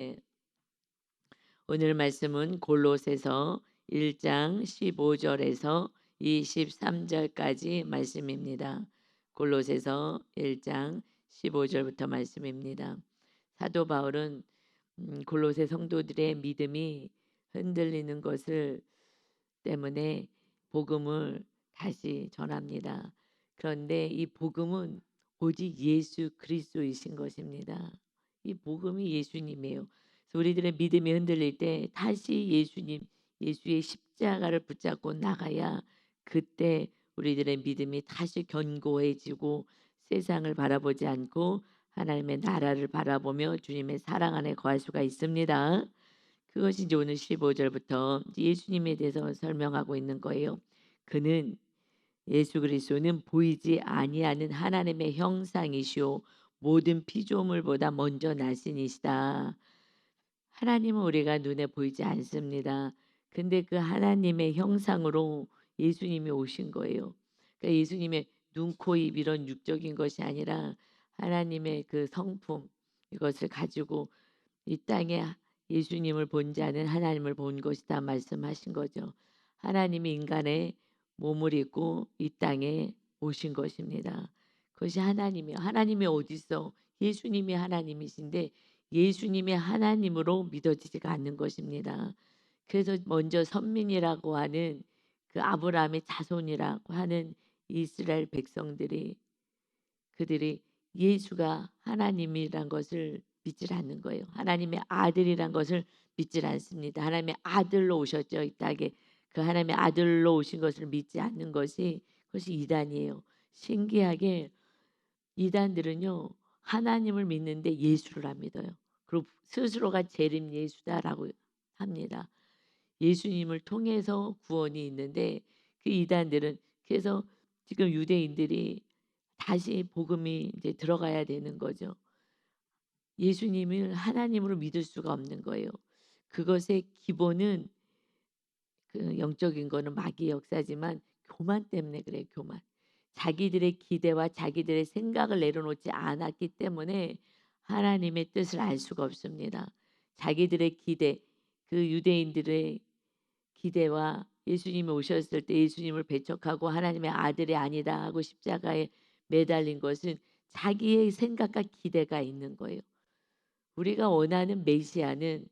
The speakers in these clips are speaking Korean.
예. 오늘 말씀은 골로새서 1장 15절에서 23절까지 말씀입니다. 골로새서 1장 15절부터 말씀입니다. 사도 바울은 골로새 성도들의 믿음이 흔들리는 것을 때문에 복음을 다시 전합니다. 그런데 이 복음은 오직 예수 그리스도이신 것입니다. 이 복음이 예수님이에요. 그래서 우리들의 믿음이 흔들릴 때 다시 예수님, 예수의 십자가를 붙잡고 나가야 그때 우리들의 믿음이 다시 견고해지고 세상을 바라보지 않고 하나님의 나라를 바라보며 주님의 사랑 안에 거할 수가 있습니다. 그것이 이제 오늘 15절부터 예수님에 대해서 설명하고 있는 거예요. 그는 예수 그리스도는 보이지 아니하는 하나님의 형상이시오 모든 피조물보다 먼저 나신이시다. 하나님은 우리가 눈에 보이지 않습니다. 근데 그 하나님의 형상으로 예수님이 오신 거예요. 그러니까 예수님의 눈, 코, 입 이런 육적인 것이 아니라 하나님의 그 성품 이것을 가지고 이 땅에 예수님을 본 자는 하나님을 본 것이다 말씀하신 거죠. 하나님이 인간의 몸을 입고 이 땅에 오신 것입니다. 그것이 하나님이요. 하나님이 어디 있어? 예수님이 하나님이신데 예수님이 하나님으로 믿어지지가 않는 것입니다. 그래서 먼저 선민이라고 하는 그 아브라함의 자손이라고 하는 이스라엘 백성들이 그들이 예수가 하나님이란 것을 믿질 않는 거예요. 하나님의 아들이란 것을 믿질 않습니다. 하나님의 아들로 오셨죠. 이 땅에 그 하나님의 아들로 오신 것을 믿지 않는 것이 그것이 이단이에요. 신기하게 이단들은요 하나님을 믿는데 예수를 안 믿어요. 그리고 스스로가 재림 예수다라고 합니다. 예수님을 통해서 구원이 있는데 그 이단들은 그래서 지금 유대인들이 다시 복음이 이제 들어가야 되는 거죠. 예수님을 하나님으로 믿을 수가 없는 거예요. 그것의 기본은 그 영적인 거는 마귀의 역사지만 교만 때문에 그래요. 교만. 자기들의 기대와 자기들의 생각을 내려놓지 않았기 때문에 하나님의 뜻을 알 수가 없습니다. 자기들의 기대, 그 유대인들의 기대와 예수님이 오셨을 때 예수님을 배척하고 하나님의 아들이 아니다 하고 십자가에 매달린 것은 자기의 생각과 기대가 있는 거예요. 우리가 원하는 메시아는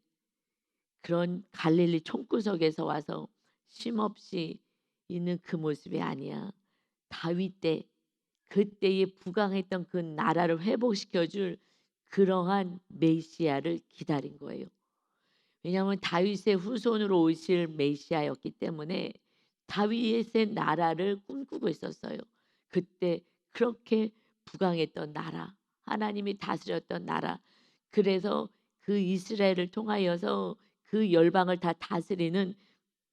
그런 갈릴리 총구석에서 와서 쉼없이 있는 그 모습이 아니야. 다윗 때 그때에 부강했던 그 나라를 회복시켜 줄 그러한 메시아를 기다린 거예요. 왜냐하면 다윗의 후손으로 오실 메시아였기 때문에 다윗의 나라를 꿈꾸고 있었어요. 그때 그렇게 부강했던 나라, 하나님이 다스렸던 나라. 그래서 그 이스라엘을 통하여서 그 열방을 다 다스리는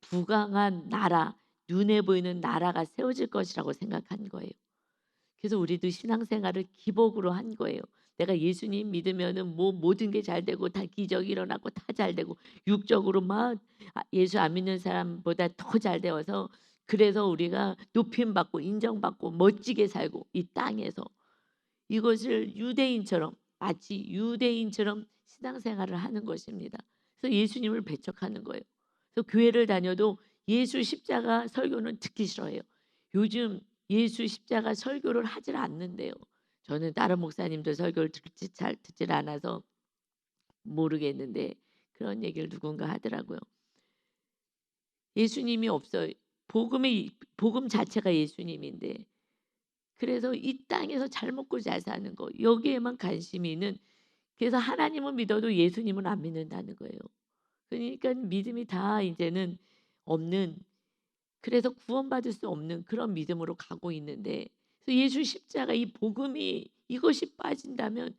부강한 나라, 눈에 보이는 나라가 세워질 것이라고 생각한 거예요. 그래서 우리도 신앙생활을 기복으로 한 거예요. 내가 예수님 믿으면은 뭐 모든 게 잘 되고 다 기적이 일어나고 다 잘 되고 육적으로 막 예수 안 믿는 사람보다 더 잘 되어서 그래서 우리가 높임 받고 인정받고 멋지게 살고 이 땅에서 이것을 유대인처럼 마치 유대인처럼 신앙생활을 하는 것입니다. 그래서 예수님을 배척하는 거예요. 그래서 교회를 다녀도 예수 십자가 설교는 듣기 싫어해요. 요즘 예수 십자가 설교를 하질 않는데요. 저는 다른 목사님들 설교를 잘 듣질 않아서 모르겠는데 그런 얘기를 누군가 하더라고요. 예수님이 없어요. 복음 자체가 예수님인데 그래서 이 땅에서 잘 먹고 잘 사는 거 여기에만 관심이 있는 그래서 하나님을 믿어도 예수님은 안 믿는다는 거예요. 그러니까 믿음이 다 이제는 없는 그래서 구원받을 수 없는 그런 믿음으로 가고 있는데 그래서 예수 십자가 이 복음이 이것이 빠진다면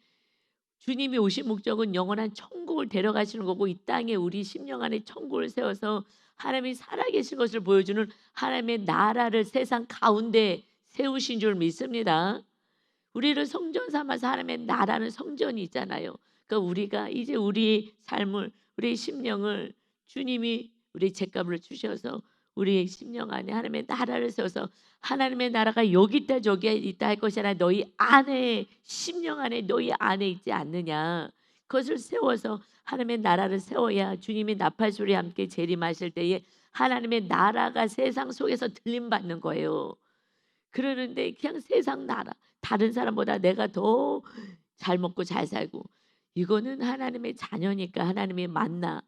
주님이 오신 목적은 영원한 천국을 데려가시는 거고 이 땅에 우리 심령 안에 천국을 세워서 하나님이 살아계신 것을 보여주는 하나님의 나라를 세상 가운데 세우신 줄 믿습니다. 우리를 성전 삼아서 하나님의 나라는 성전이 있잖아요. 그러니까 우리가 이제 우리 삶을 우리의 심령을 주님이 우리 죗값을 주셔서 우리의 심령 안에 하나님의 나라를 세워서 하나님의 나라가 여기 있다 저기 있다 할 것이 아니라 너희 안에 심령 안에 너희 안에 있지 않느냐. 그것을 세워서 하나님의 나라를 세워야 주님이 나팔소리와 함께 재림하실 때에 하나님의 나라가 세상 속에서 들림받는 거예요. 그러는데 그냥 세상 나라, 다른 사람보다 내가 더 잘 먹고 잘 살고, 이거는 하나님의 자녀니까 하나님의 만나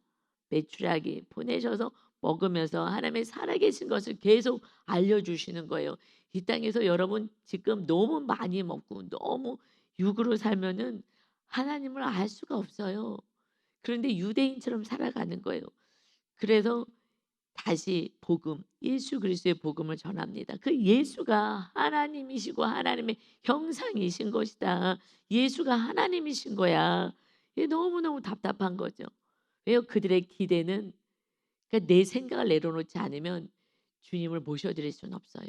메추라기 보내셔서 먹으면서 하나님의 살아계신 것을 계속 알려주시는 거예요. 이 땅에서 여러분 지금 너무 많이 먹고 너무 육으로 살면은 하나님을 알 수가 없어요. 그런데 유대인처럼 살아가는 거예요. 그래서 다시 복음, 예수 그리스도의 복음을 전합니다. 그 예수가 하나님이시고 하나님의 형상이신 것이다. 예수가 하나님이신 거야. 이게 너무너무 답답한 거죠. 왜요? 그들의 기대는, 그러니까 내 생각을 내려놓지 않으면 주님을 모셔드릴 수는 없어요.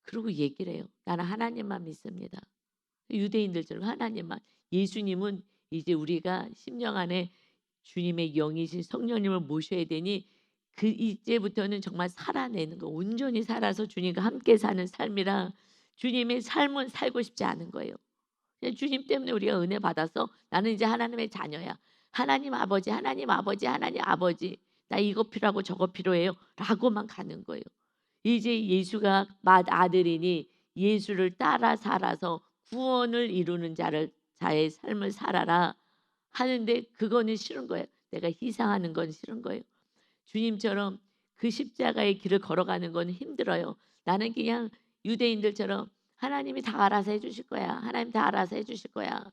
그리고 얘기를 해요. 나는 하나님만 믿습니다. 유대인들처럼 하나님만. 예수님은 이제 우리가 심령 안에 주님의 영이신 성령님을 모셔야 되니 그 이제부터는 정말 살아내는 거, 온전히 살아서 주님과 함께 사는 삶이라 주님의 삶은 살고 싶지 않은 거예요. 그냥 주님 때문에 우리가 은혜 받아서 나는 이제 하나님의 자녀야. 하나님 아버지, 하나님 아버지, 하나님 아버지. 나 이거 필요하고 저거 필요해요. 라고만 가는 거예요. 이제 예수가 맏아들이니 예수를 따라 살아서 구원을 이루는 자의 삶을 살아라 하는데 그거는 싫은 거예요. 내가 희생하는 건 싫은 거예요. 주님처럼 그 십자가의 길을 걸어가는 건 힘들어요. 나는 그냥 유대인들처럼 하나님이 다 알아서 해주실 거야. 하나님 다 알아서 해주실 거야.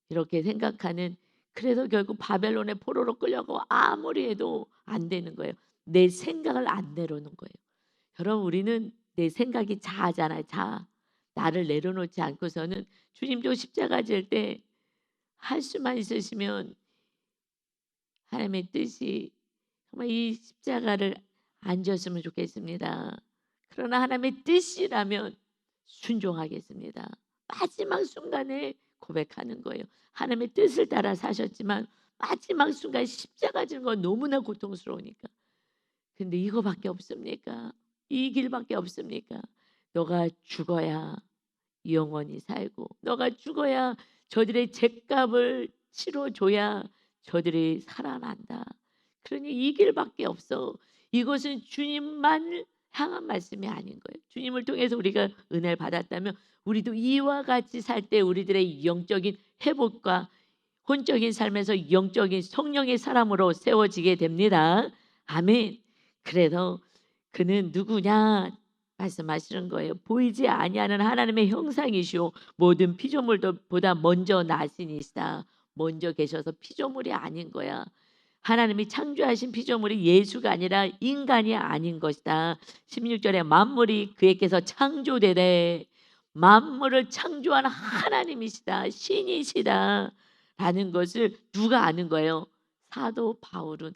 이렇게 생각하는, 그래서 결국 바벨론의 포로로 끌려가고 아무리 해도 안 되는 거예요. 내 생각을 안 내려놓는 거예요. 여러분 우리는 내 생각이 자아잖아요. 자아. 나를 내려놓지 않고서는 주님도 십자가 질 때 할 수만 있으시면 하나님의 뜻이 정말 이 십자가를 안 졌으면 좋겠습니다. 그러나 하나님의 뜻이라면 순종하겠습니다. 마지막 순간에 고백하는 거예요. 하나님의 뜻을 따라 사셨지만 마지막 순간 십자가 지는 건 너무나 고통스러우니까. 근데 이거밖에 없습니까? 이 길밖에 없습니까? 너가 죽어야 영원히 살고, 너가 죽어야 저들의 죗값을 치러줘야 저들이 살아난다. 그러니 이 길밖에 없어. 이것은 주님만 향한 말씀이 아닌 거예요. 주님을 통해서 우리가 은혜를 받았다면 우리도 이와 같이 살 때 우리들의 영적인 회복과 혼적인 삶에서 영적인 성령의 사람으로 세워지게 됩니다. 아멘. 그래서 그는 누구냐 말씀하시는 거예요. 보이지 아니하는 하나님의 형상이시오 모든 피조물보다 먼저 나신이시다. 먼저 계셔서 피조물이 아닌 거야. 하나님이 창조하신 피조물이 예수가 아니라 인간이 아닌 것이다. 16절에 만물이 그에게서 창조되되 만물을 창조한 하나님이시다. 신이시다. 라는 것을 누가 아는 거예요? 사도 바울은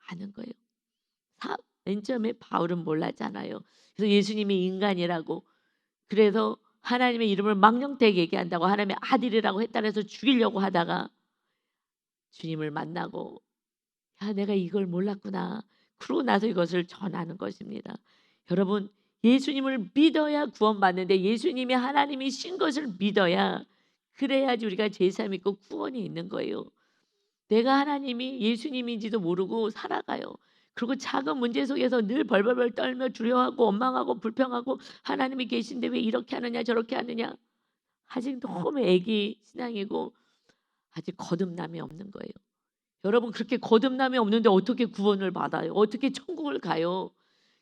아는 거예요. 맨 처음에 바울은 몰랐잖아요. 그래서 예수님이 인간이라고, 그래서 하나님의 이름을 망령되게 얘기한다고 하나님의 아들이라고 했다 해서 죽이려고 하다가 주님을 만나고, 야 내가 이걸 몰랐구나. 그러고 나서 이것을 전하는 것입니다. 여러분 예수님을 믿어야 구원받는데 예수님이 하나님이신 것을 믿어야, 그래야지 우리가 제사 믿고 구원이 있는 거예요. 내가 하나님이 예수님인지도 모르고 살아가요. 그리고 작은 문제 속에서 늘 벌벌벌 떨며 두려워하고 원망하고 불평하고 하나님이 계신데 왜 이렇게 하느냐 저렇게 하느냐. 아직 너무 애기 신앙이고 아직 거듭남이 없는 거예요. 여러분 그렇게 거듭남이 없는데 어떻게 구원을 받아요? 어떻게 천국을 가요?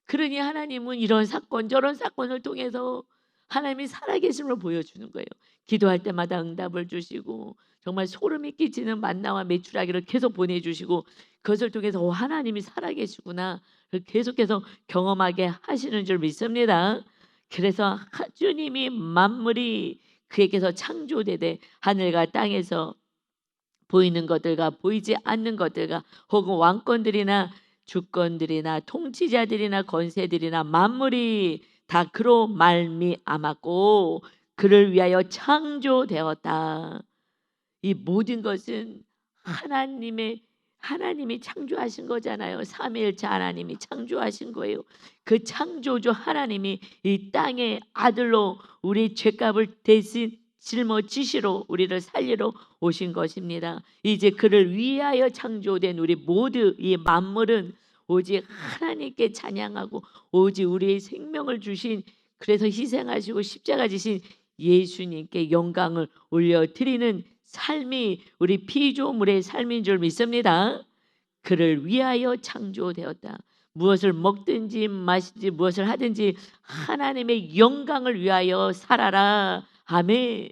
그러니 하나님은 이런 사건 저런 사건을 통해서 하나님이 살아계심을 보여주는 거예요. 기도할 때마다 응답을 주시고 정말 소름이 끼치는 만나와 메추라기를 계속 보내주시고 그것을 통해서 하나님이 살아계시구나 계속해서 경험하게 하시는 줄 믿습니다. 그래서 주님이 만물이 그에게서 창조되되 하늘과 땅에서 보이는 것들과 보이지 않는 것들과 혹은 왕권들이나 주권들이나 통치자들이나 권세들이나 만물이 다 그로 말미암았고 그를 위하여 창조되었다. 이 모든 것은 하나님이 창조하신 거잖아요. 삼위일체 하나님이 창조하신 거예요. 그 창조주 하나님이 이 땅의 아들로 우리 죄값을 대신 짊어지시러 우리를 살리러 오신 것입니다. 이제 그를 위하여 창조된 우리 모두 이 만물은 오직 하나님께 찬양하고 오직 우리의 생명을 주신, 그래서 희생하시고 십자가 지신 예수님께 영광을 올려드리는 삶이 우리 피조물의 삶인 줄 믿습니다. 그를 위하여 창조되었다. 무엇을 먹든지 마시든지 무엇을 하든지 하나님의 영광을 위하여 살아라. 아멘.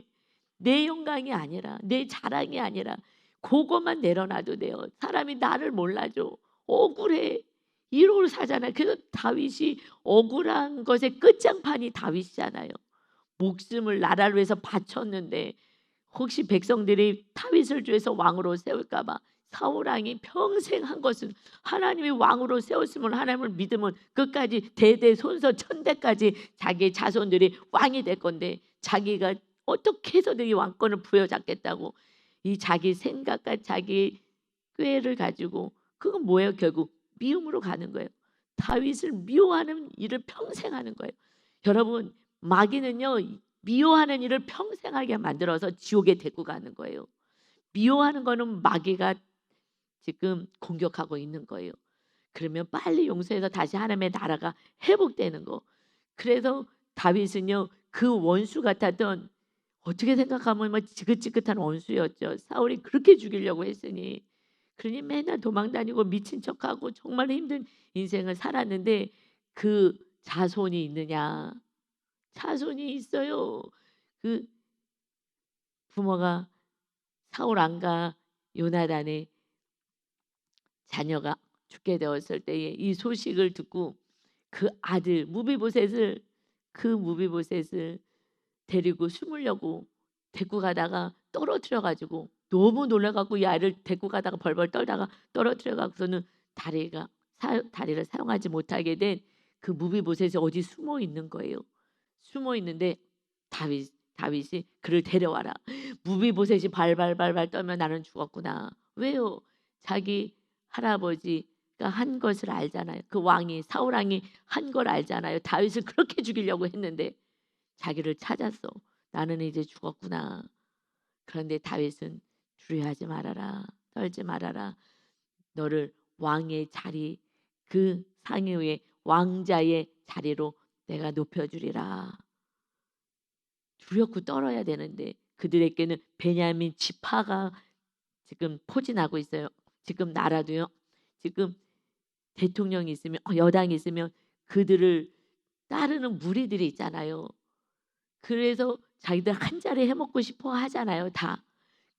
내 영광이 아니라, 내 자랑이 아니라 그것만 내려놔도 돼요. 사람이 나를 몰라줘. 억울해. 이로를 사잖아요. 그래서 다윗이 억울한 것의 끝장판이 다윗이잖아요. 목숨을 나라를 위해서 바쳤는데 혹시 백성들이 다윗을 주해서 왕으로 세울까 봐 사울 왕이 평생 한 것은, 하나님이 왕으로 세웠으면 하나님을 믿으면 끝까지 대대손손 천대까지 자기의 자손들이 왕이 될 건데 자기가 어떻게 해서든 이 왕권을 부여잡겠다고 이 자기 생각과 자기 꾀를 가지고, 그건 뭐예요? 결국 미움으로 가는 거예요. 다윗을 미워하는 일을 평생 하는 거예요. 여러분, 마귀는요 미워하는 일을 평생 하게 만들어서 지옥에 데리고 가는 거예요. 미워하는 거는 마귀가 지금 공격하고 있는 거예요. 그러면 빨리 용서해서 다시 하나님의 나라가 회복되는 거. 그래서 다윗은요 그 원수 같았던, 어떻게 생각하면 뭐 지긋지긋한 원수였죠. 사울이 그렇게 죽이려고 했으니. 그러니 맨날 도망다니고 미친 척하고 정말 힘든 인생을 살았는데 그 자손이 있느냐? 자손이 있어요. 그 부모가 사울 왕과 요나단의 자녀가 죽게 되었을 때에 이 소식을 듣고 그 아들 무비보셋을 데리고 숨으려고 데리고 가다가 떨어뜨려 가지고 너무 놀라 갖고 이 아이를 데리고 가다가 벌벌 떨다가 떨어뜨려 갖고서는 다리를 사용하지 못하게 된 그 무비보셋이 어디 숨어 있는 거예요. 숨어 있는데 다윗이 그를 데려와라. 무비보셋이 발발발발 떨면 나는 죽었구나. 왜요? 자기 할아버지가 한 것을 알잖아요. 그 왕이 사울 왕이 한 걸 알잖아요. 다윗을 그렇게 죽이려고 했는데 자기를 찾았어. 나는 이제 죽었구나. 그런데 다윗은 두려워하지 말아라. 떨지 말아라. 너를 왕의 자리, 그 상위 위에 왕자의 자리로 내가 높여주리라. 두렵고 떨어야 되는데 그들에게는 베냐민 지파가 지금 포진하고 있어요. 지금 나라도요. 지금 대통령이 있으면 여당이 있으면 그들을 따르는 무리들이 있잖아요. 그래서 자기들 한 자리 해먹고 싶어 하잖아요. 다.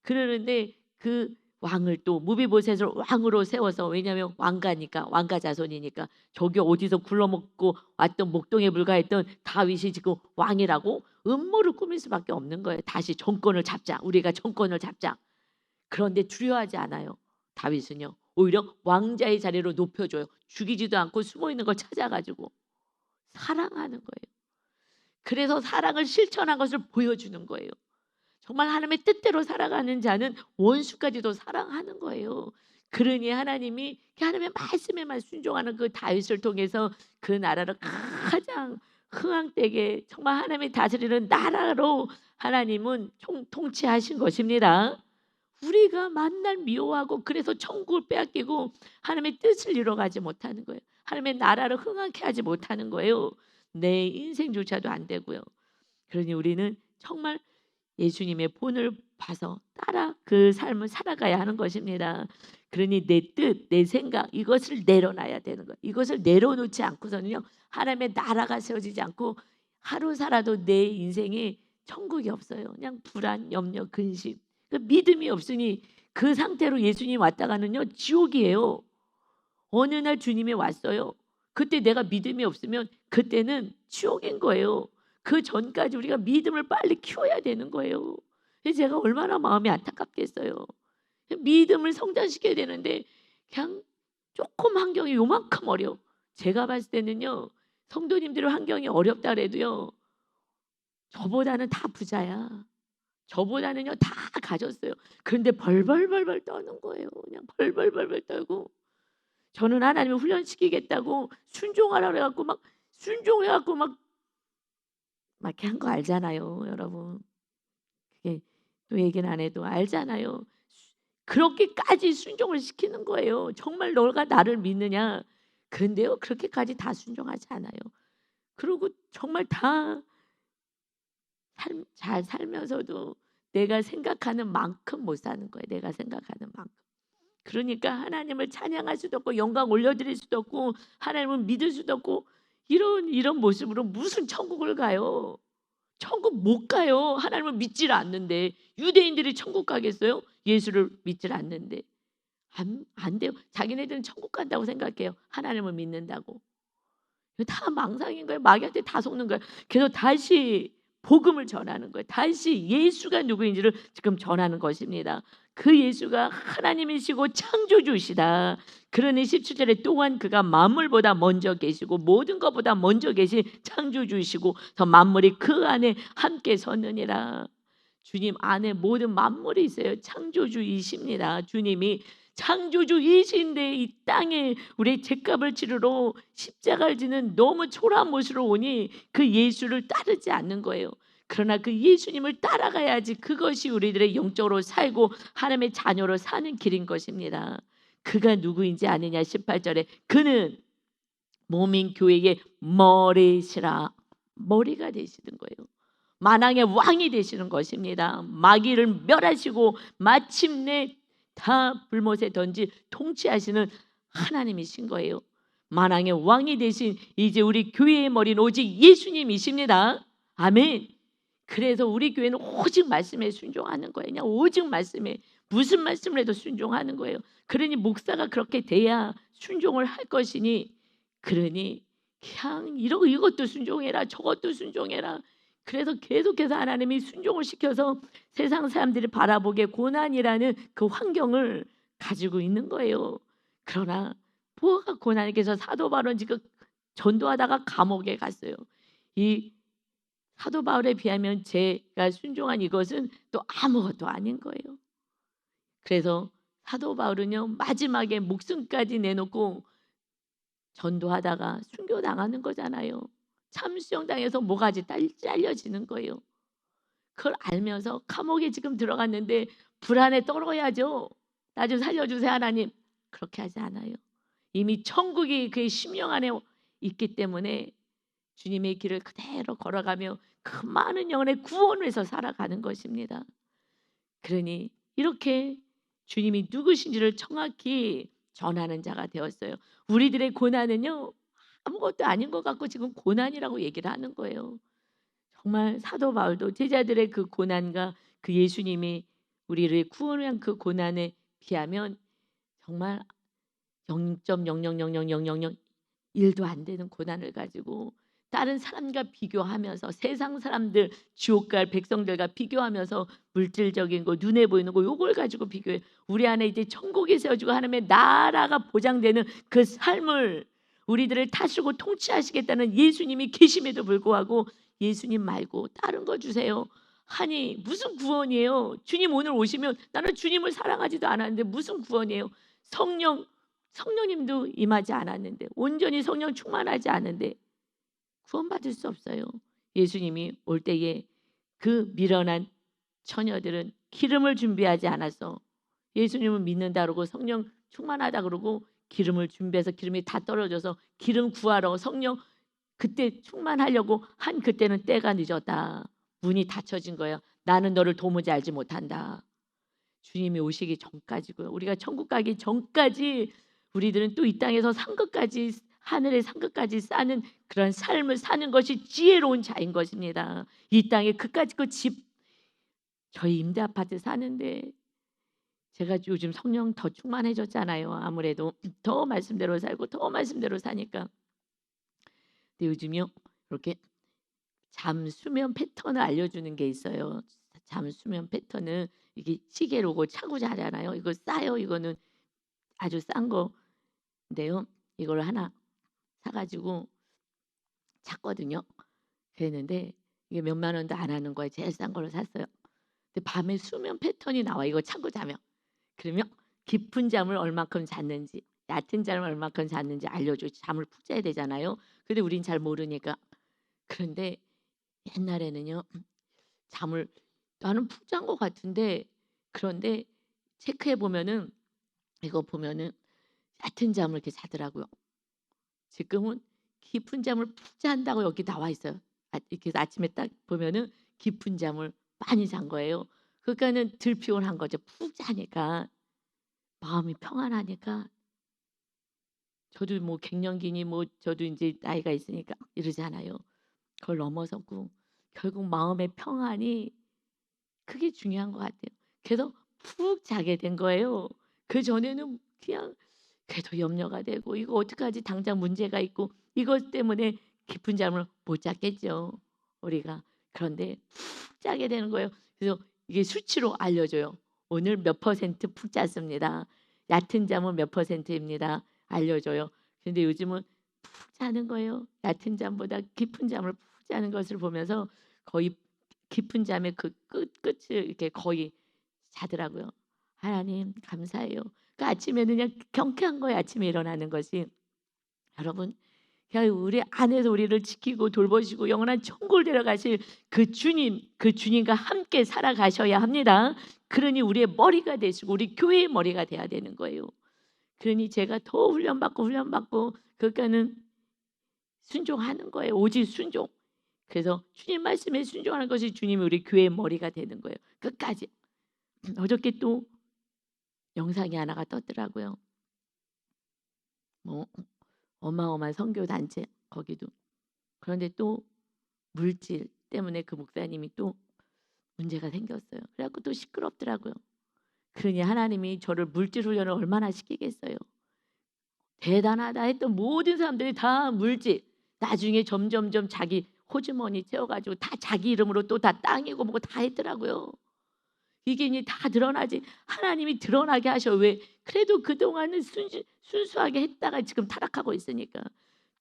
그러는데 그 왕을 또 무비보셋을 왕으로 세워서, 왜냐하면 왕가니까, 왕가 자손이니까, 저기 어디서 굴러먹고 왔던 목동에 불과했던 다윗이 지금 왕이라고 음모를 꾸밀 수밖에 없는 거예요. 다시 정권을 잡자. 우리가 정권을 잡자. 그런데 두려워하지 않아요. 다윗은요. 오히려 왕자의 자리로 높여줘요. 죽이지도 않고 숨어있는 걸 찾아가지고 사랑하는 거예요. 그래서 사랑을 실천한 것을 보여주는 거예요. 정말 하나님의 뜻대로 살아가는 자는 원수까지도 사랑하는 거예요. 그러니 하나님이 하나님의 말씀에만 순종하는 그 다윗을 통해서 그 나라를 가장 흥황되게 정말 하나님이 다스리는 나라로 하나님은 통치하신 것입니다. 우리가 만날 미워하고 그래서 천국을 빼앗기고 하나님의 뜻을 이뤄가지 못하는 거예요. 하나님의 나라를 흥하게 하지 못하는 거예요. 내 인생조차도 안 되고요. 그러니 우리는 정말 예수님의 본을 봐서 따라 그 삶을 살아가야 하는 것입니다. 그러니 내 뜻, 내 생각 이것을 내려놔야 되는 거예요. 이것을 내려놓지 않고서는요 하나님의 나라가 세워지지 않고 하루 살아도 내 인생에 천국이 없어요. 그냥 불안, 염려, 근심, 그 믿음이 없으니 그 상태로 예수님 왔다가는요 지옥이에요. 어느 날 주님이 왔어요. 그때 내가 믿음이 없으면 그때는 지옥인 거예요. 그 전까지 우리가 믿음을 빨리 키워야 되는 거예요. 제가 얼마나 마음이 안타깝겠어요. 믿음을 성장시켜야 되는데 그냥 조금 환경이 요만큼 어려워. 제가 봤을 때는요 성도님들의 환경이 어렵다 그래도요 저보다는 다 부자야. 저보다는요 다 가졌어요. 그런데 벌벌벌벌 떠는 거예요. 그냥 벌벌벌벌 떨고, 저는 하나님을 훈련시키겠다고 순종하라 그래갖고 막 순종해갖고 막 이렇게 한 거 알잖아요, 여러분. 그게 또 얘기는 안 해도 알잖아요. 그렇게까지 순종을 시키는 거예요. 정말 너가 나를 믿느냐? 그런데요, 그렇게까지 다 순종하지 않아요. 그리고 정말 다 잘 살면서도 내가 생각하는 만큼 못 사는 거예요. 내가 생각하는 만큼. 그러니까 하나님을 찬양할 수도 없고 영광 올려드릴 수도 없고 하나님을 믿을 수도 없고 이런 모습으로 무슨 천국을 가요? 천국 못 가요. 하나님을 믿질 않는데. 유대인들이 천국 가겠어요? 예수를 믿질 않는데. 안 돼요. 자기네들은 천국 간다고 생각해요. 하나님을 믿는다고. 이거 다 망상인 거예요. 마귀한테 다 속는 거예요. 그래서 다시 복음을 전하는 거예요. 다시 예수가 누구인지를 지금 전하는 것입니다. 그 예수가 하나님이시고 창조주시다. 그러니 17절에 또한 그가 만물보다 먼저 계시고 모든 것보다 먼저 계신 창조주시고 더 만물이 그 안에 함께 섰느니라. 주님 안에 모든 만물이 있어요. 창조주이십니다. 주님이 창조주이신데 이 땅에 우리의 죄값을 치르러 십자가를 지는 너무 초라한 모습으로 오니 그 예수를 따르지 않는 거예요. 그러나 그 예수님을 따라가야지 그것이 우리들의 영적으로 살고 하나님의 자녀로 사는 길인 것입니다. 그가 누구인지 아느냐 18절에 그는 몸인 교회의 머리시라. 머리가 되시는 거예요. 만왕의 왕이 되시는 것입니다. 마귀를 멸하시고 마침내 다 불못에 던지 통치하시는 하나님이신 거예요. 만왕의 왕이 되신 이제 우리 교회의 머리는 오직 예수님이십니다. 아멘. 그래서 우리 교회는 오직 말씀에 순종하는 거예요. 그냥 오직 말씀에 무슨 말씀을 해도 순종하는 거예요. 그러니 목사가 그렇게 돼야 순종을 할 것이니 그러니 그냥 이것도 순종해라 저것도 순종해라. 그래서 계속해서 하나님이 순종을 시켜서 세상 사람들이 바라보기에 고난이라는 그 환경을 가지고 있는 거예요. 그러나 뭐가 고난이겠어. 사도 바울은 지금 전도하다가 감옥에 갔어요. 이 사도 바울에 비하면 제가 순종한 이것은 또 아무것도 아닌 거예요. 그래서 사도 바울은요 마지막에 목숨까지 내놓고 전도하다가 순교당하는 거잖아요. 참수형당해서 모가지 잘려지는 거예요. 그걸 알면서 감옥에 지금 들어갔는데 불안에 떨어야죠. 나 좀 살려주세요 하나님. 그렇게 하지 않아요. 이미 천국이 그의 심령 안에 있기 때문에 주님의 길을 그대로 걸어가며 그 많은 영혼의 구원을 위해서 살아가는 것입니다. 그러니 이렇게 주님이 누구신지를 정확히 전하는 자가 되었어요. 우리들의 고난은요 아무것도 아닌 것 같고 지금 고난이라고 얘기를 하는 거예요. 정말 사도 바울도 제자들의 그 고난과 그 예수님이 우리를 구원을 위한 그 고난에 비하면 정말 0.000000001도 안 되는 고난을 가지고 다른 사람과 비교하면서 세상 사람들 지옥 갈 백성들과 비교하면서 물질적인 거 눈에 보이는 거 요걸 가지고 비교해. 우리 안에 이제 천국이 세워지고 하나님의 나라가 보장되는 그 삶을 우리들을 타시고 통치하시겠다는 예수님이 계심에도 불구하고 예수님 말고 다른 거 주세요 하니 무슨 구원이에요? 주님 오늘 오시면 나는 주님을 사랑하지도 않았는데 무슨 구원이에요? 성령님도 임하지 않았는데 온전히 성령 충만하지 않은데 구원받을 수 없어요. 예수님이 올 때에 그 미련한 처녀들은 기름을 준비하지 않았어. 예수님을 믿는다 그러고 성령 충만하다 그러고 기름을 준비해서 기름이 다 떨어져서 기름 구하러 성령 그때 충만하려고 한 그때는 때가 늦었다. 문이 닫혀진 거예요. 나는 너를 도무지 알지 못한다. 주님이 오시기 전까지고요. 우리가 천국 가기 전까지 우리들은 또 이 땅에서 상급까지 하늘의 상급까지 쌓는 그런 삶을 사는 것이 지혜로운 자인 것입니다. 이 땅에 그까짓 그 집 저희 임대 아파트 사는데 제가 요즘 성령 더 충만해졌잖아요. 아무래도 더 말씀대로 살고 더 말씀대로 사니까. 근데 요즘요 이렇게 잠 수면 패턴을 알려주는 게 있어요. 잠 수면 패턴은 이게 시계로고 차고 자잖아요. 이거 싸요. 이거는 아주 싼 건데요. 이걸 하나 사가지고 잤거든요. 그랬는데 이게 몇만 원도 안 하는 거예요. 제일 싼 걸로 샀어요. 근데 밤에 수면 패턴이 나와. 이거 차고 자면. 그러면 깊은 잠을 얼마큼 잤는지 얕은 잠을 얼마큼 잤는지 알려줘. 잠을 푹 자야 되잖아요. 근데 우린 잘 모르니까. 그런데 옛날에는요. 잠을 나는 푹 잔 것 같은데 그런데 체크해 보면은 이거 보면은 얕은 잠을 이렇게 자더라고요. 지금은 깊은 잠을 푹 잔다고 여기 나와 있어요. 이렇게 아침에 딱 보면은 깊은 잠을 많이 잔 거예요. 그러니까는 덜 피곤한 거죠. 푹 자니까 마음이 평안하니까 저도 뭐 갱년기니 뭐 저도 인제 나이가 있으니까 이러잖아요. 그걸 넘어서고 결국 마음의 평안이 그게 중요한 것 같아요. 그래서 푹 자게 된 거예요. 그전에는 그냥 계속 염려가 되고 '이거 어떡하지? 당장 문제가 있고.' 이것 때문에 깊은 잠을 못 잤겠죠 우리가. 그런데 푹 자게 되는 거예요. 그래서 이게 수치로 알려줘요. "오늘 몇 퍼센트 푹 잤습니다. 얕은 잠은 몇 퍼센트입니다." 알려줘요. 근데 요즘은 푹 자는 거예요. 얕은 잠보다 깊은 잠을 푹 자는 것을 보면서 거의 깊은 잠의 그 끝을 이렇게 거의 자더라고요. 하나님 감사해요. 그 아침에는 그냥 경쾌한 거예요, 아침에 일어나는 것이. 여러분 그냥 우리 안에서 우리를 지키고 돌보시고 영원한 천국을 데려가실 그 주님, 그 주님과 함께 살아가셔야 합니다. 그러니 우리의 머리가 되시고 우리 교회의 머리가 돼야 되는 거예요. 그러니 제가 더 훈련받고 그러니까는 순종하는 거예요. 오직 순종. 그래서 주님 말씀에 순종하는 것이 주님이 우리 교회의 머리가 되는 거예요. 끝까지. 어저께 또 영상이 하나가 떴더라고요. 뭐 어마어마한 선교 단체 거기도. 그런데 또 물질 때문에 그 목사님이 또 문제가 생겼어요. 그래 갖고 또 시끄럽더라고요. 그러니 하나님이 저를 물질 훈련을 얼마나 시키겠어요. 대단하다 했던 모든 사람들이 다 물질. 나중에 점점점 자기 호주머니 채워 가지고 다 자기 이름으로 또 다 땅이고 뭐고 다 했더라고요. 이게 이제 다 드러나지. 하나님이 드러나게 하셔. 왜? 그래도 그동안은 순수하게 했다가 지금 타락하고 있으니까.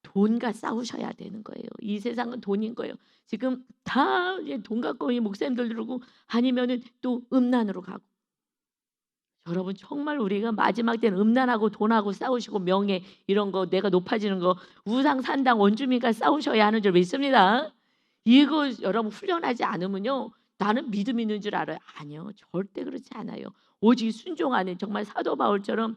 돈과 싸우셔야 되는 거예요. 이 세상은 돈인 거예요. 지금 다 이제 돈 갖고 이 목사님들 그러고 아니면은 또 음란으로 가고. 여러분 정말 우리가 마지막 때는 음란하고 돈하고 싸우시고 명예 이런 거 내가 높아지는 거 우상 산당 원주민과 싸우셔야 하는 줄 믿습니다. 이거 여러분 훈련하지 않으면요. 나는 믿음 있는 줄 알아요. 아니요. 절대 그렇지 않아요. 오직 순종하는 정말 사도 바울처럼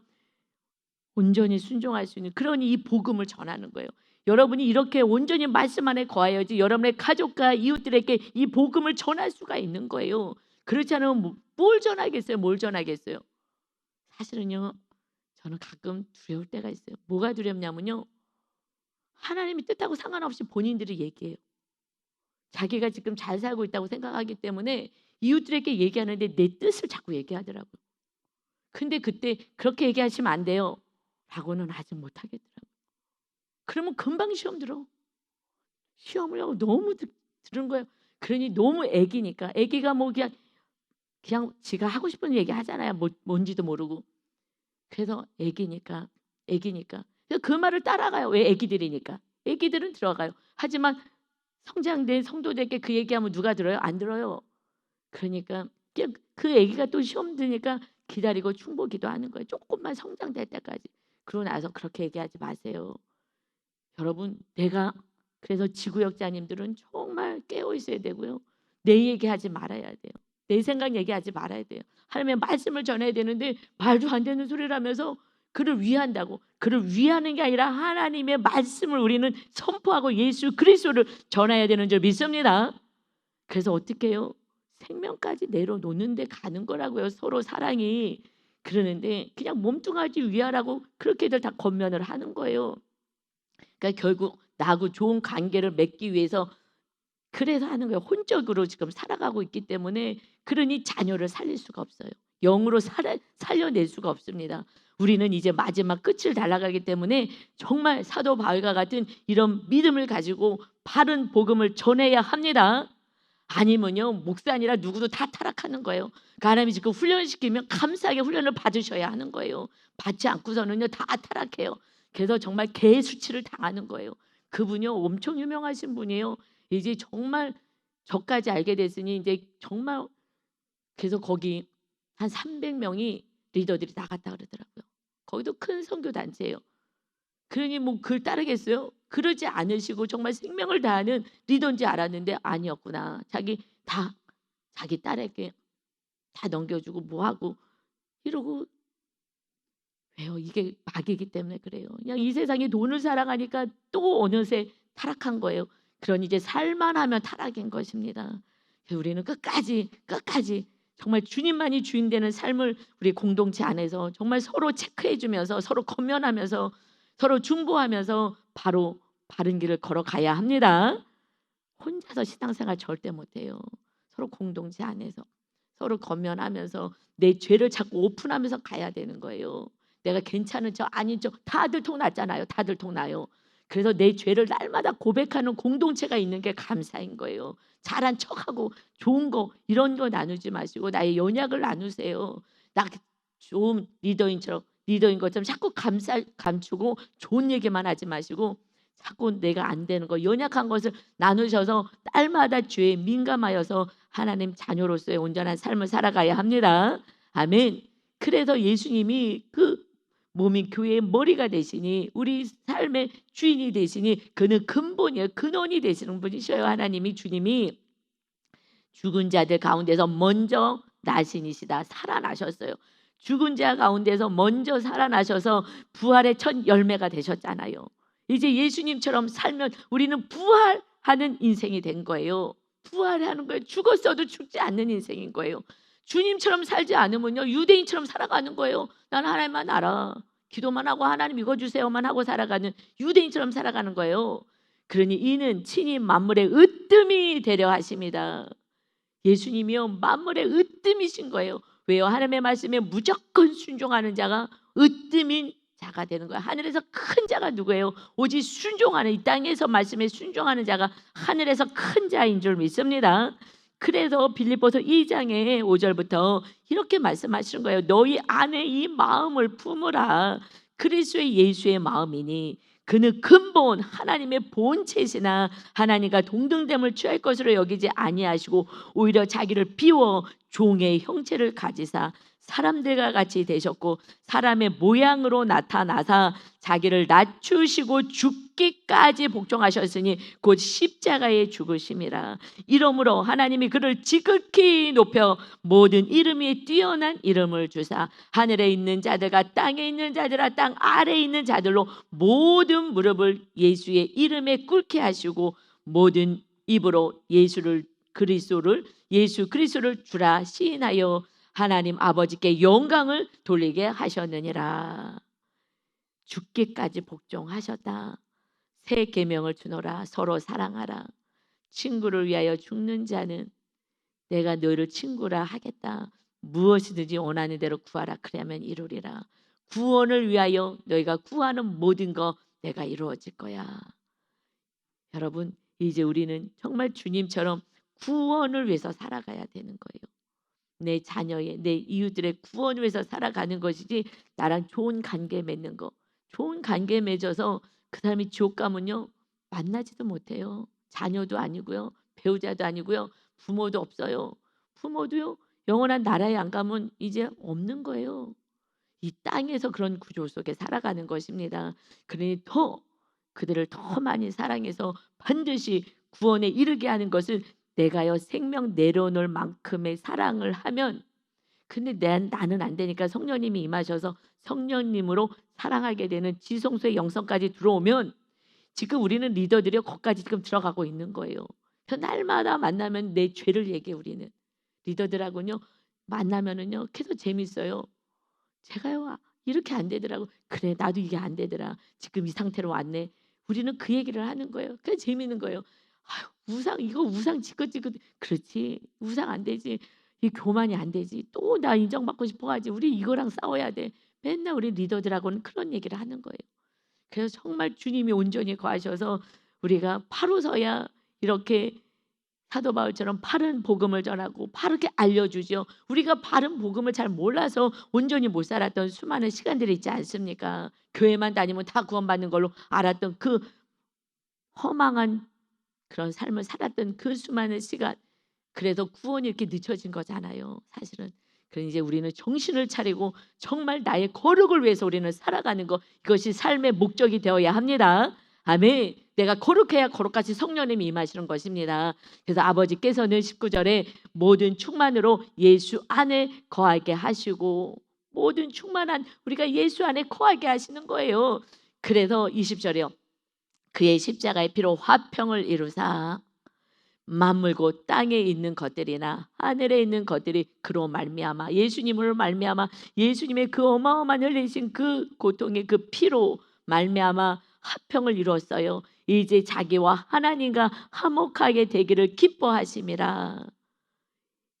온전히 순종할 수 있는 그러니 이 복음을 전하는 거예요. 여러분이 이렇게 온전히 말씀 안에 거하여야지 여러분의 가족과 이웃들에게 이 복음을 전할 수가 있는 거예요. 그렇지 않으면 뭘 전하겠어요? 뭘 전하겠어요? 사실은요. 저는 가끔 두려울 때가 있어요. 뭐가 두렵냐면요. 하나님이 뜻하고 상관없이 본인들이 얘기해요. 자기가 지금 잘 살고 있다고 생각하기 때문에 이웃들에게 얘기하는데 내 뜻을 자꾸 얘기하더라고요. 근데 그때 "그렇게 얘기하시면 안 돼요." 라고는 하지 못하겠더라고요. 그러면 금방 시험 들어. 시험을 하고 너무 들은 거예요. 그러니 너무 애기니까. 애기가 뭐 그냥 지가 하고 싶은 얘기 하잖아요. 뭔지도 모르고. 그래서 애기니까. 그래서 그 말을 따라가요. 왜 애기들이니까. 애기들은 들어가요. 하지만 성장된 성도들에게 그 얘기하면 누가 들어요? 안 들어요. 그러니까 그냥 그 애기가 또 시험 드니까 기다리고 충고 기도하는 거예요. 쪼끔만 성장될 때까지. 그러고 나서 그렇게 얘기하지 마세요. 여러분 내가 그래서 지구역자님들은 정말 깨어 있어야 되고요. 내 얘기하지 말아야 돼요. 내 생각 얘기하지 말아야 돼요. 하나님의 말씀을 전해야 되는데 말도 안 되는 소리를 하면서 그를 위한다고. 그를 위하는 게 아니라 하나님의 말씀을 우리는 선포하고 예수 그리스도를 전해야 되는 줄 믿습니다. 그래서 어떻게 해요? 생명까지 내려놓는 데 가는 거라고요. 서로 사랑이. 그러는데 그냥 몸뚱아지 위하라고 그렇게들 다 권면을 하는 거예요. 그러니까 결국 나하고 좋은 관계를 맺기 위해서 그래서 하는 거예요. 혼적으로 지금 살아가고 있기 때문에 그러니 자녀를 살릴 수가 없어요. 영으로 살려낼 수가 없습니다. 우리는 이제 마지막 끝을 달아가기 때문에 정말 사도 바울과 같은 이런 믿음을 가지고 바른 복음을 전해야 합니다. 아니면요 목사 아니라 누구도 다 타락하는 거예요. 그러니까 하나님이 지금 훈련시키면 감사하게 훈련을 받으셔야 하는 거예요. 받지 않고서는요 다 타락해요. 그래서 정말 개의 수치를 당하는 거예요. 그분이요 엄청 유명하신 분이에요. 이제 정말 저까지 알게 됐으니 이제 정말 그래서 거기 한 300명이 리더들이 나갔다 그러더라고요. 거기도 큰 선교 단체예요. 그러니 뭐 그걸 따르겠어요? 그러지 않으시고 정말 생명을 다하는 리더인지 알았는데 아니었구나. 자기 다 자기 딸에게 다 넘겨주고 뭐하고 이러고. 왜요? 이게 마귀이기 때문에 그래요. 그냥 이 세상에 돈을 사랑하니까 또 어느새 타락한 거예요. 그러니 이제 살만하면 타락인 것입니다. 우리는 끝까지 정말 주님만이 주인 되는 삶을 우리 공동체 안에서 정말 서로 체크해 주면서 서로 권면하면서 서로 중보하면서 바로 바른 길을 걸어가야 합니다. 혼자서 신앙생활 절대 못해요. 서로 공동체 안에서 서로 권면하면서 내 죄를 자꾸 오픈하면서 가야 되는 거예요. 내가 괜찮은 척 아닌 척 다들 통 났잖아요. 다들 통 나요. 그래서 내 죄를 날마다 고백하는 공동체가 있는 게 감사인 거예요. 잘한 척하고 좋은 거 이런 거 나누지 마시고 나의 연약을 나누세요. 나 좋은 리더인 것처럼 자꾸 감추고 좋은 얘기만 하지 마시고 자꾸 내가 안 되는 거 연약한 것을 나누셔서 딸마다 죄에 민감하여서 하나님 자녀로서의 온전한 삶을 살아가야 합니다. 아멘. 그래서 예수님이 그 몸이 교회의 머리가 되시니 우리 삶의 주인이 되시니 그는 근본이에요. 근원이 되시는 분이셔요. 하나님이 주님이 죽은 자들 가운데서 먼저 나신이시다. 살아나셨어요. 죽은 자 가운데서 먼저 살아나셔서 부활의 첫 열매가 되셨잖아요. 이제 예수님처럼 살면 우리는 부활하는 인생이 된 거예요. 부활하는 거예요. 죽었어도 죽지 않는 인생인 거예요. 주님처럼 살지 않으면요 유대인처럼 살아가는 거예요. 나는 하나님만 알아. 기도만 하고 하나님 이거 주세요만 하고 살아가는 유대인처럼 살아가는 거예요. 그러니 이는 친히 만물의 으뜸이 되려 하십니다. 예수님이요 만물의 으뜸이신 거예요. 왜요? 하나님의 말씀에 무조건 순종하는 자가 으뜸인 자가 되는 거예요. 하늘에서 큰 자가 누구예요? 오직 순종하는 이 땅에서 말씀에 순종하는 자가 하늘에서 큰 자인 줄 믿습니다. 그래서 빌립보서 2장의 5절부터 이렇게 말씀하시는 거예요. 너희 안에 이 마음을 품으라. 그리스도의 예수의 마음이니 그는 근본 하나님의 본체시나 하나님과 동등됨을 취할 것으로 여기지 아니하시고 오히려 자기를 비워 종의 형체를 가지사 사람들과 같이 되셨고 사람의 모양으로 나타나사 자기를 낮추시고 죽기까지 복종하셨으니 곧 십자가에 죽으심이라. 이러므로 하나님이 그를 지극히 높여 모든 이름 위에 뛰어난 이름을 주사 하늘에 있는 자들과 땅에 있는 자들과 땅 아래에 있는 자들로 모든 무릎을 예수의 이름에 꿇게 하시고 모든 입으로 예수 그리스도를 주라 시인하여 하나님 아버지께 영광을 돌리게 하셨느니라. 죽기까지 복종하셨다. 새 계명을 주노라. 서로 사랑하라. 친구를 위하여 죽는 자는 내가 너희를 친구라 하겠다. 무엇이든지 원하는 대로 구하라. 그러면 이루리라. 구원을 위하여 너희가 구하는 모든 거 내가 이루어질 거야. 여러분 이제 우리는 정말 주님처럼 구원을 위해서 살아가야 되는 거예요. 내 자녀의 내 이웃들의 구원을 위해서 살아가는 것이지 나랑 좋은 관계 맺는 거. 좋은 관계 맺어서 그 사람이 지옥 가면요 만나지도 못해요. 자녀도 아니고요. 배우자도 아니고요. 부모도 없어요. 부모도요 영원한 나라에 안 가면 이제 없는 거예요. 이 땅에서 그런 구조 속에 살아가는 것입니다. 그러니 그들을 더 많이 사랑해서 반드시 구원에 이르게 하는 것을 내가요 생명 내려놓을 만큼의 사랑을 하면 근데 나는 안 되니까 성령님이 임하셔서 성령님으로 사랑하게 되는 지성소의 영성까지 들어오면 지금 우리는 리더들이 거기까지 지금 들어가고 있는 거예요. 그래서 날마다 만나면 내 죄를 얘기해. 우리는 리더들하고는요 만나면은요 계속 재밌어요. 제가요 이렇게 안 되더라고. 그래 나도 이게 안 되더라. 지금 이 상태로 왔네. 우리는 그 얘기를 하는 거예요. 그게 재밌는 거예요. 아유, 이거 우상 지긋지긋. 그렇지 우상 안 되지. 이 교만이 안 되지. 또 나 인정받고 싶어가지고 우리 이거랑 싸워야 돼. 맨날 우리 리더들하고는 그런 얘기를 하는 거예요. 그래서 정말 주님이 온전히 거하셔서 우리가 바로서야 이렇게 사도 바울처럼 바른 복음을 전하고 바르게 알려주죠. 우리가 바른 복음을 잘 몰라서 온전히 못 살았던 수많은 시간들이 있지 않습니까? 교회만 다니면 다 구원받는 걸로 알았던 그 허망한 그런 삶을 살았던 그 수많은 시간. 그래서 구원이 이렇게 늦춰진 거잖아요. 사실은. 그럼 이제 우리는 정신을 차리고 정말 나의 거룩을 위해서 우리는 살아가는 것. 이것이 삶의 목적이 되어야 합니다. 아멘. 내가 거룩해야 거룩같이 성령님이 임하시는 것입니다. 그래서 아버지께서는 19절에 모든 충만으로 예수 안에 거하게 하시고, 모든 충만한 우리가 예수 안에 거하게 하시는 거예요. 그래서 20절에요. 그의 십자가의 피로 화평을 이루사 만물고 땅에 있는 것들이나 하늘에 있는 것들이 그로 말미암아, 예수님으로 말미암아, 예수님의 그 어마어마한 흘리신 그 고통의 그 피로 말미암아 화평을 이루었어요. 이제 자기와 하나님과 화목하게 되기를 기뻐하심이라.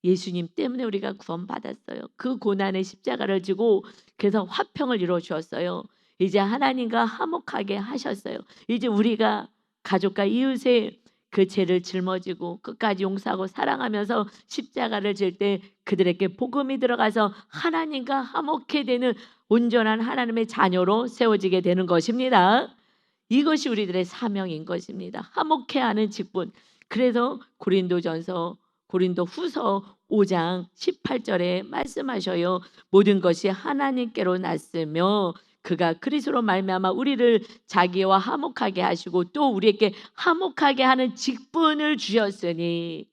예수님 때문에 우리가 구원받았어요. 그 고난의 십자가를 지고 그래서 화평을 이루어 주었어요. 이제 하나님과 화목하게 하셨어요. 이제 우리가 가족과 이웃의 그 죄를 짊어지고 끝까지 용서하고 사랑하면서 십자가를 질 때 그들에게 복음이 들어가서 하나님과 화목해 되는 온전한 하나님의 자녀로 세워지게 되는 것입니다. 이것이 우리들의 사명인 것입니다. 화목해 하는 직분. 그래서 고린도 후서 5장 18절에 말씀하셔요. 모든 것이 하나님께로 났으며 그가 그리스도로 말미암아 우리를 자기와 화목하게 하시고 또 우리에게 화목하게 하는 직분을 주셨으니,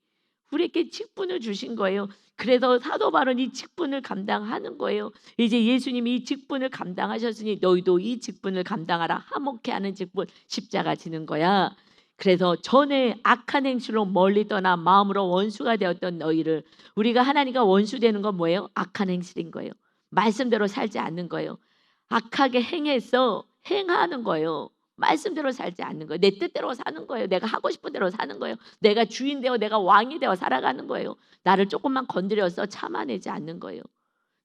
우리에게 직분을 주신 거예요. 그래서 사도 바울은 이 직분을 감당하는 거예요. 이제 예수님이 이 직분을 감당하셨으니 너희도 이 직분을 감당하라. 화목해 하는 직분, 십자가 지는 거야. 그래서 전에 악한 행실로 멀리 떠나 마음으로 원수가 되었던 너희를, 우리가 하나님과 원수되는 건 뭐예요? 악한 행실인 거예요. 말씀대로 살지 않는 거예요. 악하게 행해서 행하는 거예요. 말씀대로 살지 않는 거예요. 내 뜻대로 사는 거예요. 내가 하고 싶은 대로 사는 거예요. 내가 주인 되어 내가 왕이 되어 살아가는 거예요. 나를 조금만 건드려서 참아내지 않는 거예요.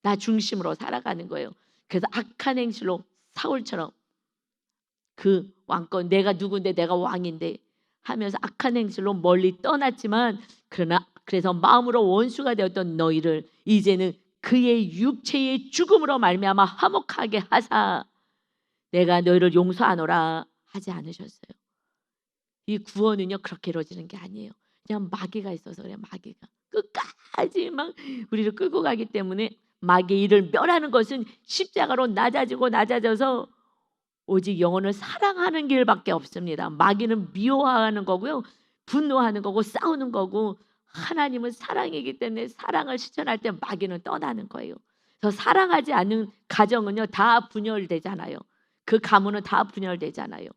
나 중심으로 살아가는 거예요. 그래서 악한 행실로 사울처럼 그 왕권, 내가 누군데 내가 왕인데 하면서 악한 행실로 멀리 떠났지만, 그러나 그래서 마음으로 원수가 되었던 너희를 이제는 그의 육체의 죽음으로 말미암아 화목하게 하사 내가 너희를 용서하노라 하지 않으셨어요. 이 구원은요 그렇게 이루어지는 게 아니에요. 그냥 마귀가 있어서 그래요. 마귀가 끝까지 막 우리를 끌고 가기 때문에, 마귀의 일을 멸하는 것은 십자가로 낮아져서 오직 영혼을 사랑하는 길밖에 없습니다. 마귀는 미워하는 거고요, 분노하는 거고, 싸우는 거고, 하나님은 사랑이기 때문에 사랑을 실천할 때 마귀는 떠나는 거예요. 그래서 사랑하지 않는 가정은요 다 분열되잖아요. 그 가문은 다 분열되잖아요.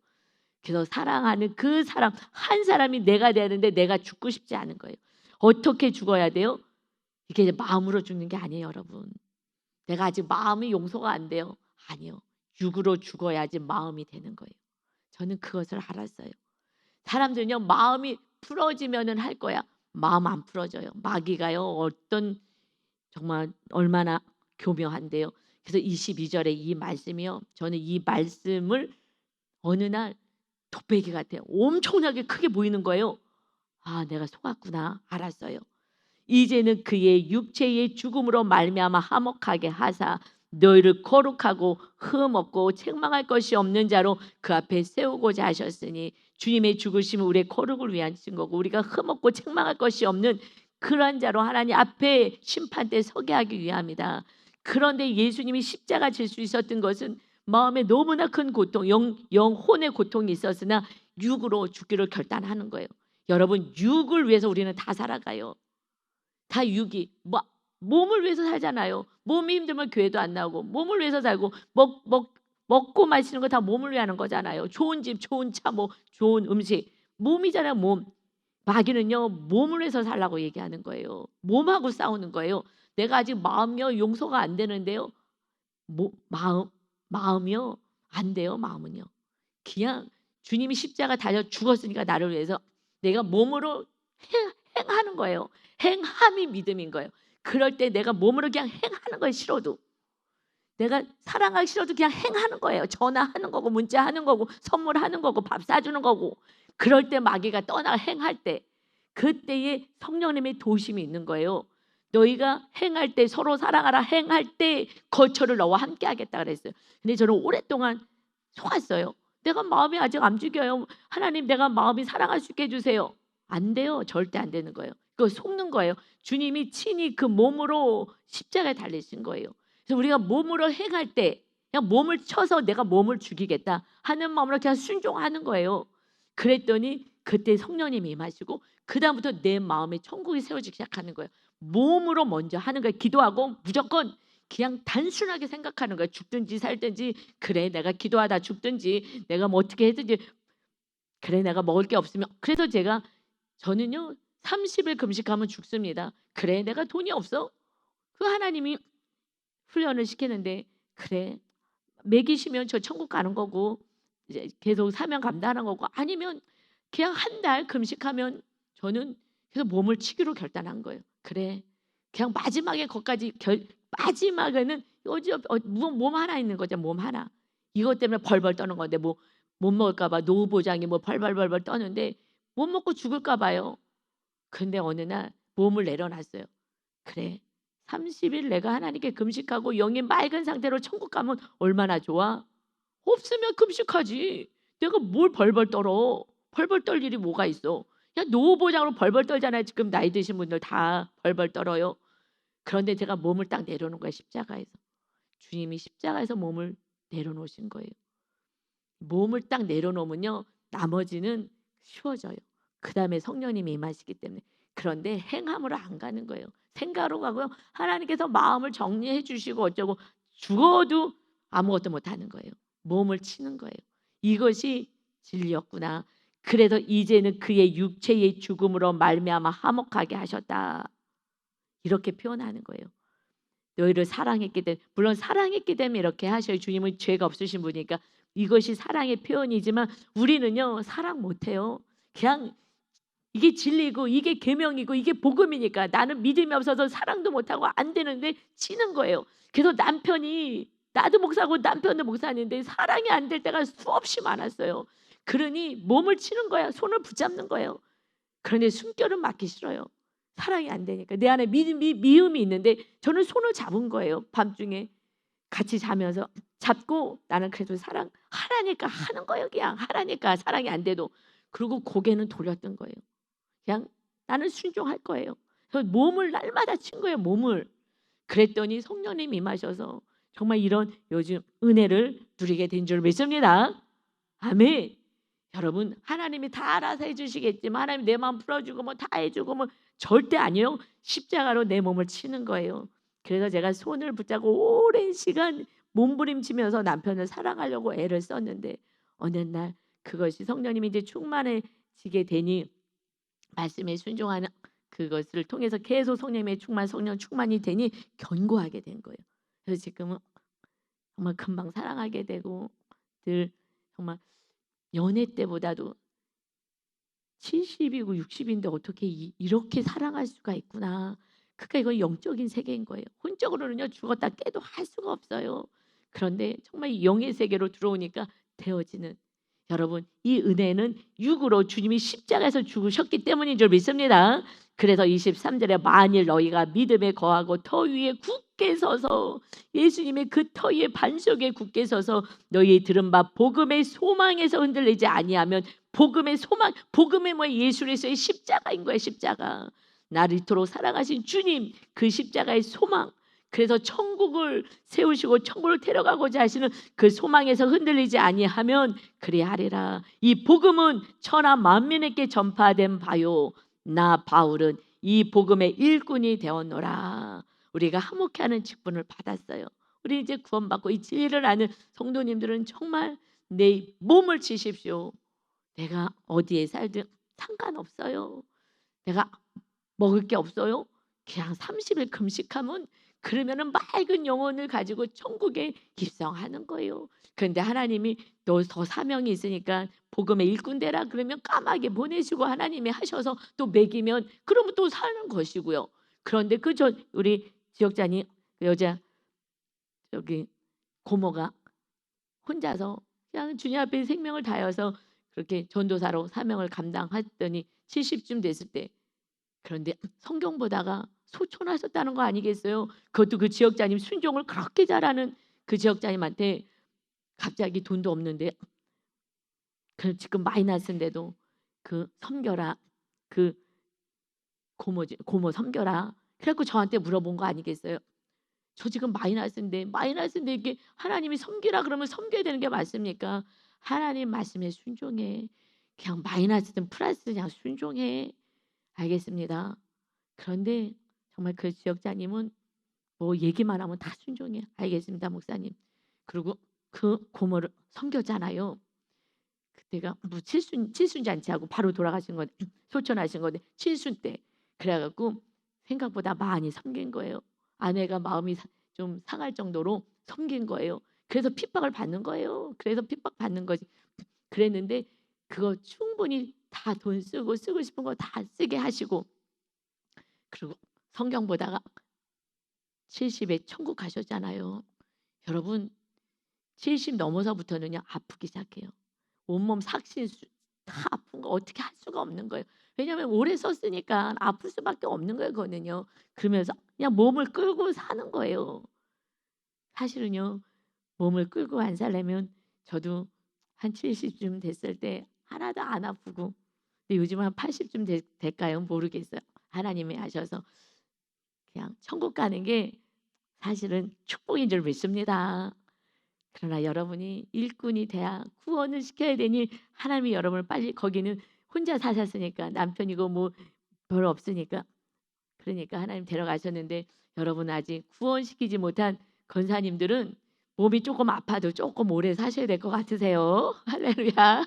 그래서 사랑하는 그 사람 한 사람이 내가 되는데 내가 죽고 싶지 않은 거예요. 어떻게 죽어야 돼요? 이게 마음으로 죽는 게 아니에요, 여러분. 내가 아직 마음이 용서가 안 돼요. 아니요. 육으로 죽어야지 마음이 되는 거예요. 저는 그것을 알았어요. 사람들은요 마음이 풀어지면은 할 거야. 마음 안 풀어져요. 마귀가요 어떤, 정말 얼마나 교묘한데요. 그래서 22절에 이 말씀이요, 저는 이 말씀을 어느 날 독배기 같아요. 엄청나게 크게 보이는 거예요. 아, 내가 속았구나. 알았어요. 이제는 그의 육체의 죽음으로 말미암아 화목하게 하사 너희를 거룩하고 흠 없고 책망할 것이 없는 자로 그 앞에 세우고자 하셨으니, 주님의 죽으심은 우리의 거룩을 위한 거고 우리가 흠 없고 책망할 것이 없는 그러한 자로 하나님 앞에 심판 때 서게 하기 위함이다. 그런데 예수님이 십자가 질 수 있었던 것은 마음에 너무나 큰 고통, 영혼의 고통이 있었으나 육으로 죽기를 결단하는 거예요. 여러분, 육을 위해서 우리는 다 살아가요. 다 육이 몸을 위해서 살잖아요. 몸이 힘들면 교회도 안 나오고, 몸을 위해서 살고, 먹고 마시는 거 다 몸을 위해 하는 거잖아요. 좋은 집, 좋은 차, 좋은 음식, 몸이잖아요. 몸. 마귀는요 몸을 위해서 살라고 얘기하는 거예요. 몸하고 싸우는 거예요. 내가 아직 마음이요 용서가 안 되는데요, 마음이요 안 돼요. 마음은요 그냥 주님이 십자가 달려 죽었으니까 나를 위해서 내가 몸으로 행하는 거예요. 행함이 믿음인 거예요. 그럴 때 내가 몸으로 그냥 행하는 거예요. 싫어도, 내가 사랑하기 싫어도 그냥 행하는 거예요. 전화하는 거고, 문자하는 거고, 선물하는 거고, 밥 사주는 거고. 그럴 때 마귀가 떠나 행할 때, 그때에 성령님의 도심이 있는 거예요. 너희가 행할 때 서로 사랑하라 행할 때 거처를 너와 함께 하겠다 그랬어요. 근데 저는 오랫동안 속았어요. 내가 마음이 아직 안 죽여요. 하나님, 내가 마음이 사랑할 수 있게 해주세요. 안 돼요. 절대 안 되는 거예요. 그거 속는 거예요. 주님이 친히 그 몸으로 십자가에 달리신 거예요. 그래서 우리가 몸으로 행할 때 그냥 몸을 쳐서 내가 몸을 죽이겠다 하는 마음으로 그냥 순종하는 거예요. 그랬더니 그때 성령님이 임하시고 그다음부터 내 마음에 천국이 세워지기 시작하는 거예요. 몸으로 먼저 하는 거예요. 기도하고 무조건 그냥 단순하게 생각하는 거예요. 죽든지 살든지, 그래 내가 기도하다 죽든지, 내가 뭐 어떻게 해든지, 그래 내가 먹을 게 없으면. 그래서 저는요 30일 금식하면 죽습니다. 그래 내가 돈이 없어? 그 하나님이 훈련을 시키는데, 그래 먹이시면 저 천국 가는 거고 이제 계속 사명 감당하는 거고, 아니면 그냥 한 달 금식하면, 저는 그래서 몸을 치기로 결단한 거예요. 그래 그냥 마지막에 거기까지 마지막에는 몸 하나 있는 거죠. 몸 하나. 이것 때문에 벌벌 떠는 건데, 뭐 못 먹을까 봐 노부장이 뭐 벌벌벌벌 떠는데 못 먹고 죽을까 봐요. 근데 어느 날 몸을 내려놨어요. 그래 30일 내가 하나님께 금식하고 영이 맑은 상태로 천국 가면 얼마나 좋아. 없으면 금식하지. 내가 뭘 벌벌 떨어. 벌벌 떨 일이 뭐가 있어. 야 노보장으로 벌벌 떨잖아요. 지금 나이 드신 분들 다 벌벌 떨어요. 그런데 제가 몸을 딱 내려놓은 거예요. 십자가에서. 주님이 십자가에서 몸을 내려놓으신 거예요. 몸을 딱 내려놓으면요 나머지는 쉬워져요. 그 다음에 성령님이 임하시기 때문에. 그런데 행함으로 안 가는 거예요. 생각으로 가고요. 하나님께서 마음을 정리해 주시고 어쩌고, 죽어도 아무것도 못하는 거예요. 몸을 치는 거예요. 이것이 진리였구나. 그래서 이제는 그의 육체의 죽음으로 말미암아 화목하게 하셨다. 이렇게 표현하는 거예요. 너희를 사랑했기 때문에. 물론 사랑했기 때문에 이렇게 하셔요. 주님은 죄가 없으신 분이니까. 이것이 사랑의 표현이지만 우리는요 사랑 못해요. 그냥 이게 진리고 이게 계명이고 이게 복음이니까 나는 믿음이 없어서 사랑도 못하고 안 되는데 치는 거예요. 그래서 남편이, 나도 목사고 남편도 목사인데 사랑이 안 될 때가 수없이 많았어요. 그러니 몸을 치는 거야. 손을 붙잡는 거예요. 그런데 숨결은 맞기 싫어요. 사랑이 안 되니까. 내 안에 미움이 있는데 저는 손을 잡은 거예요. 밤중에 같이 자면서 잡고, 나는 그래도 하라니까 하는 거예요. 그냥 하라니까, 사랑이 안 돼도. 그리고 고개는 돌렸던 거예요. 그냥 나는 순종할 거예요. 그래서 몸을 날마다 친 거예요. 몸을. 그랬더니 성령님이 임하셔서 정말 이런 요즘 은혜를 누리게 된 줄 믿습니다. 아멘. 여러분 하나님이 다 알아서 해주시겠지만, 하나님 내 마음 풀어주고 뭐 다 해주고 뭐 절대 아니에요. 십자가로 내 몸을 치는 거예요. 그래서 제가 손을 붙잡고 오랜 시간 몸부림치면서 남편을 사랑하려고 애를 썼는데, 어느 날 그것이 성령님이 이제 충만해지게 되니, 말씀에 순종하는 그것을 통해서 계속 성령의 성령 충만이 되니 견고하게 된 거예요. 그래서 지금은 정말 금방 사랑하게 되고, 늘 정말 연애 때보다도 70이고 60인데 어떻게 이렇게 사랑할 수가 있구나. 그러니까 이건 영적인 세계인 거예요. 혼적으로는요 죽었다 깨도 할 수가 없어요. 그런데 정말 영의 세계로 들어오니까 되어지는, 여러분 이 은혜는 육으로 주님이 십자가에서 죽으셨기 때문인 줄 믿습니다. 그래서 23절에 만일 너희가 믿음에 거하고 터 위에 굳게 서서, 예수님의 그 터 위에 반석에 굳게 서서 너희 들은 바 복음의 소망에서 흔들리지 아니하면, 복음의 소망, 복음의 뭐 예수 그리스도의 십자가인 거예요. 십자가. 나를 이토록 사랑하신 주님, 그 십자가의 소망. 그래서 천국을 세우시고 천국을 데려가고자 하시는 그 소망에서 흔들리지 아니하면 그리하리라. 이 복음은 천하 만민에게 전파된 바요, 나 바울은 이 복음의 일꾼이 되었노라. 우리가 화목해하는 직분을 받았어요. 우리 이제 구원받고 이 진리를 아는 성도님들은 정말 내 몸을 치십시오. 내가 어디에 살든 상관없어요. 내가 먹을 게 없어요. 그냥 30일 금식하면, 그러면은 맑은 영혼을 가지고 천국에 입성하는 거예요. 그런데 하나님이 너 더 사명이 있으니까 복음의 일꾼 되라 그러면 까마귀 보내시고 하나님이 하셔서 또 먹이면 그러면 또 사는 것이고요. 그런데 우리 지역장이, 그 여자 저기 고모가 혼자서 그냥 주님 앞에 생명을 다해서 그렇게 전도사로 사명을 감당했더니 70쯤 됐을 때, 그런데 성경 보다가 소천하셨다는 거 아니겠어요? 그것도 그 지역장님 순종을 그렇게 잘하는 그 지역장님한테 갑자기 돈도 없는데, 그 지금 마이너스인데도 그 섬겨라, 그 고모 섬겨라. 그래갖고 저한테 물어본 거 아니겠어요? 저 지금 마이너스인데 이게 하나님이 섬기라 그러면 섬겨야 되는 게 맞습니까? 하나님 말씀에 순종해. 그냥 마이너스든 플러스든 그냥 순종해. 알겠습니다. 그런데 정말 그 지역자님은 뭐 얘기만 하면 다 순종해. 알겠습니다, 목사님. 그리고 그 고모를 섬겼잖아요. 그때가 뭐 칠순잔치하고 바로 돌아가신 건데 소천하신 건데 칠순 때 그래 갖고 생각보다 많이 섬긴 거예요. 아내가 마음이 좀 상할 정도로 섬긴 거예요. 그래서 핍박을 받는 거예요. 그래서 핍박받는 거지. 그랬는데 그거 충분히 다 돈 쓰고 싶은 거 다 쓰게 하시고 그리고 성경 보다가 70에 천국 가셨잖아요. 여러분 70 넘어서부터는요 아프기 시작해요. 온몸 삭신수 다 아픈 거 어떻게 할 수가 없는 거예요. 왜냐하면 오래 썼으니까 아플 수밖에 없는 거예요 그거는요. 그러면서 그냥 몸을 끌고 사는 거예요. 사실은요 몸을 끌고 안 살려면 저도 한 70쯤 됐을 때 하나도 안 아프고 근데 요즘 한 80쯤 될까요? 모르겠어요. 하나님이 하셔서 그냥 천국 가는 게 사실은 축복인 줄 믿습니다. 그러나 여러분이 일꾼이 돼야 구원을 시켜야 되니 하나님이 여러분을 빨리 거기는 혼자 사셨으니까 남편이고 뭐 별로 없으니까 그러니까 하나님 데려가셨는데 여러분 아직 구원시키지 못한 권사님들은 몸이 조금 아파도 조금 오래 사셔야 될 것 같으세요. 할렐루야.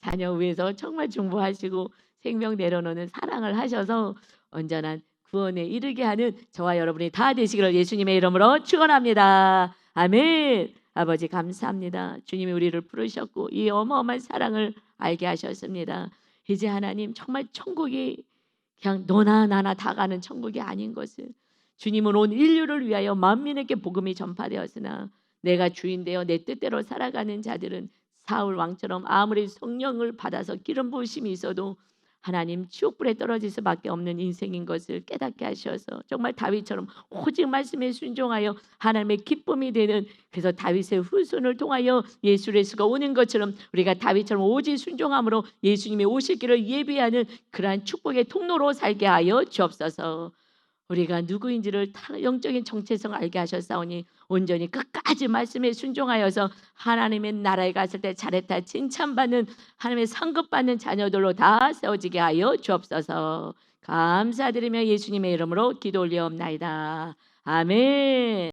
자녀 위해서 정말 중보하시고 생명 내려놓는 사랑을 하셔서 온전한 구원에 이르게 하는 저와 여러분이 다 되시기를 예수님의 이름으로 축원합니다. 아멘. 아버지 감사합니다. 주님이 우리를 부르셨고 이 어마어마한 사랑을 알게 하셨습니다. 이제 하나님 정말 천국이 그냥 너나 나나 다 가는 천국이 아닌 것을 주님은 온 인류를 위하여 만민에게 복음이 전파되었으나 내가 주인 되어 내 뜻대로 살아가는 자들은 사울 왕처럼 아무리 성령을 받아서 기름 부으심이 있어도 하나님 지옥불에 떨어질 수밖에 없는 인생인 것을 깨닫게 하셔서 정말 다윗처럼 오직 말씀에 순종하여 하나님의 기쁨이 되는 그래서 다윗의 후손을 통하여 예수 그리스도가 오는 것처럼 우리가 다윗처럼 오직 순종함으로 예수님이 오실 길을 예비하는 그러한 축복의 통로로 살게 하여 주옵소서. 우리가 누구인지를 영적인 정체성을 알게 하셨사오니 온전히 끝까지 말씀에 순종하여서 하나님의 나라에 갔을 때 잘했다 칭찬받는 하나님의 상급받는 자녀들로 다 세워지게 하여 주옵소서. 감사드리며 예수님의 이름으로 기도 올리옵나이다. 아멘.